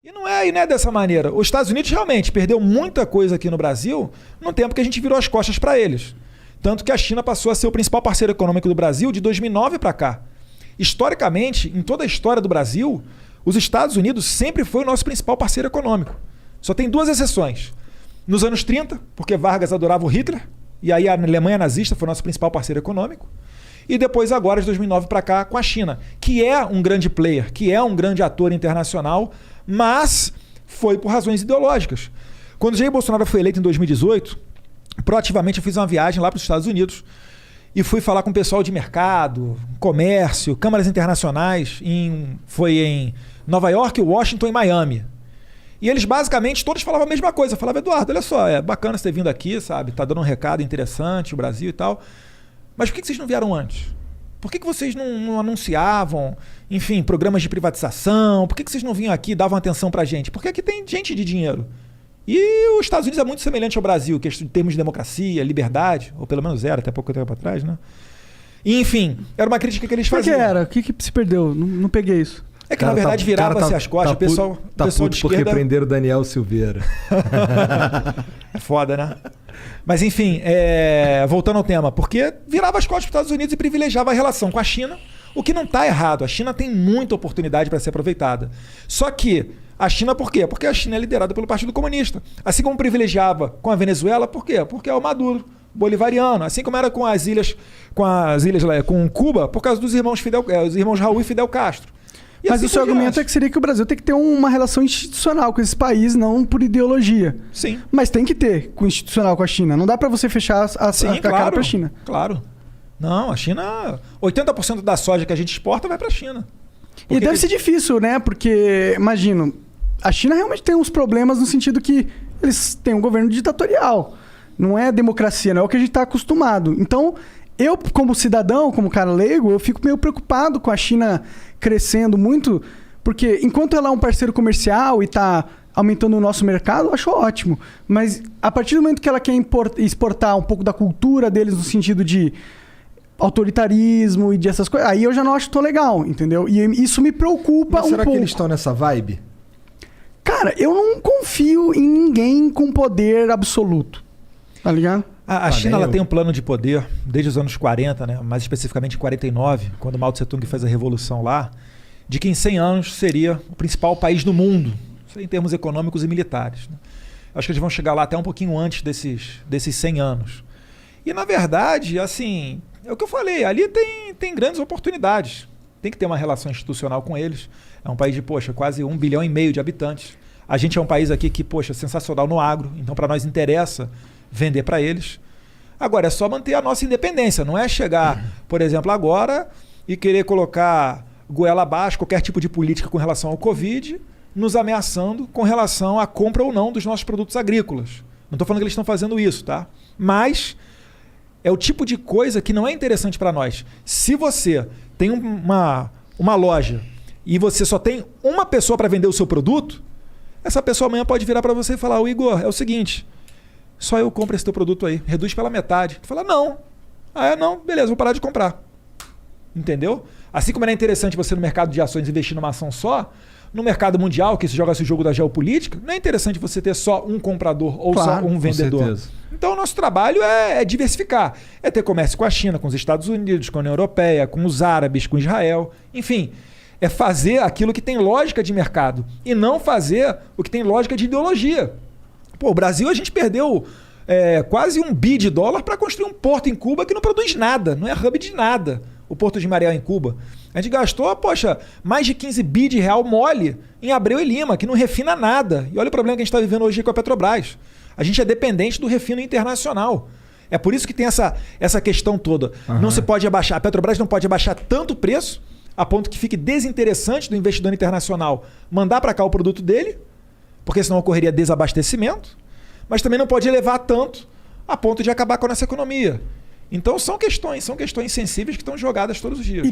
E não é dessa maneira. Os Estados Unidos realmente perdeu muita coisa aqui no Brasil no tempo que a gente virou as costas para eles. Tanto que a China passou a ser o principal parceiro econômico do Brasil de 2009 para cá. Historicamente, em toda a história do Brasil, os Estados Unidos sempre foi o nosso principal parceiro econômico. Só tem duas exceções. Nos anos 30, porque Vargas adorava o Hitler, e aí a Alemanha nazista foi o nosso principal parceiro econômico. E depois agora, de 2009 para cá, com a China, que é um grande player, que é um grande ator internacional, mas foi por razões ideológicas. Quando Jair Bolsonaro foi eleito em 2018, proativamente eu fiz uma viagem lá para os Estados Unidos e fui falar com o pessoal de mercado, comércio, câmaras internacionais, foi em Nova York, Washington e Miami. E eles basicamente todos falavam a mesma coisa. Falavam, Eduardo, olha só, é bacana você ter vindo aqui, sabe? Tá dando um recado interessante, o Brasil e tal. Mas por que vocês não vieram antes? Por que vocês não anunciavam, enfim, programas de privatização? Por que vocês não vinham aqui e davam atenção pra gente? Porque aqui tem gente de dinheiro. E os Estados Unidos é muito semelhante ao Brasil, que em termos de democracia, liberdade, ou pelo menos era até pouco tempo atrás, né? E, enfim, era uma crítica que eles faziam. Por que era? O que se perdeu? Não peguei isso. É que, na verdade, virava-se as costas. O pessoal de esquerda... porque prenderam o Daniel Silveira. É foda, né? Mas, enfim, voltando ao tema. Porque virava as costas para os Estados Unidos e privilegiava a relação com a China, o que não está errado. A China tem muita oportunidade para ser aproveitada. Só que a China, por quê? Porque a China é liderada pelo Partido Comunista. Assim como privilegiava com a Venezuela, por quê? Porque é o Maduro bolivariano. Assim como era com Cuba, por causa dos irmãos Raul e Fidel Castro. Mas o seu argumento é que seria que o Brasil tem que ter uma relação institucional com esses países, não por ideologia. Sim. Mas tem que ter institucional com a China. Não dá para você fechar a cara para a China. Claro. Não, a China... 80% da soja que a gente exporta vai para a China. E deve ser difícil, né? Porque, imagino, a China realmente tem uns problemas no sentido que eles têm um governo ditatorial. Não é democracia, não é o que a gente está acostumado. Então, eu, como cidadão, como cara leigo, eu fico meio preocupado com a China crescendo muito, porque enquanto ela é um parceiro comercial e está aumentando o nosso mercado, eu acho ótimo. Mas a partir do momento que ela quer exportar um pouco da cultura deles no sentido de autoritarismo e de essas coisas, aí eu já não acho tão legal, entendeu? E isso me preocupa um pouco. Será que eles estão nessa vibe? Cara, eu não confio em ninguém com poder absoluto. Tá ligado? A China ela tem um plano de poder desde os anos 40, né? Mais especificamente em 49, quando Mao Tse-tung fez a revolução lá, de que em 100 anos seria o principal país do mundo, em termos econômicos e militares. Né? Acho que eles vão chegar lá até um pouquinho antes desses 100 anos. E, na verdade, assim, é o que eu falei, ali tem grandes oportunidades. Tem que ter uma relação institucional com eles. É um país de, quase 1,5 bilhão de habitantes. A gente é um país aqui que, sensacional no agro, então para nós interessa vender para eles. Agora, é só manter a nossa independência. Não é chegar, por exemplo, agora e querer colocar goela abaixo qualquer tipo de política com relação ao Covid, nos ameaçando com relação à compra ou não dos nossos produtos agrícolas. Não estou falando que eles estão fazendo isso, tá? Mas é o tipo de coisa que não é interessante para nós. Se você tem uma loja e você só tem uma pessoa para vender o seu produto, essa pessoa amanhã pode virar para você e falar, Igor, é o seguinte... Só eu compro esse teu produto aí. Reduz pela metade. Tu fala, não. Não, beleza, vou parar de comprar. Entendeu? Assim como era interessante você no mercado de ações investir numa ação só, no mercado mundial, que se joga esse jogo da geopolítica, não é interessante você ter só um comprador ou só um vendedor. Com certeza. Então o nosso trabalho é diversificar. É ter comércio com a China, com os Estados Unidos, com a União Europeia, com os árabes, com Israel. Enfim, é fazer aquilo que tem lógica de mercado e não fazer o que tem lógica de ideologia. O Brasil, a gente perdeu quase $1 bilhão para construir um porto em Cuba que não produz nada, não é hub de nada, o Porto de Mariel em Cuba. A gente gastou, mais de 15 bi de real mole em Abreu e Lima, que não refina nada. E olha o problema que a gente está vivendo hoje com a Petrobras. A gente é dependente do refino internacional. É por isso que tem essa questão toda. Uhum. Não se pode abaixar, a Petrobras não pode abaixar tanto o preço, a ponto que fique desinteressante do investidor internacional mandar para cá o produto dele, porque senão ocorreria desabastecimento, mas também não pode elevar tanto a ponto de acabar com a nossa economia. Então são questões sensíveis que estão jogadas todos os dias.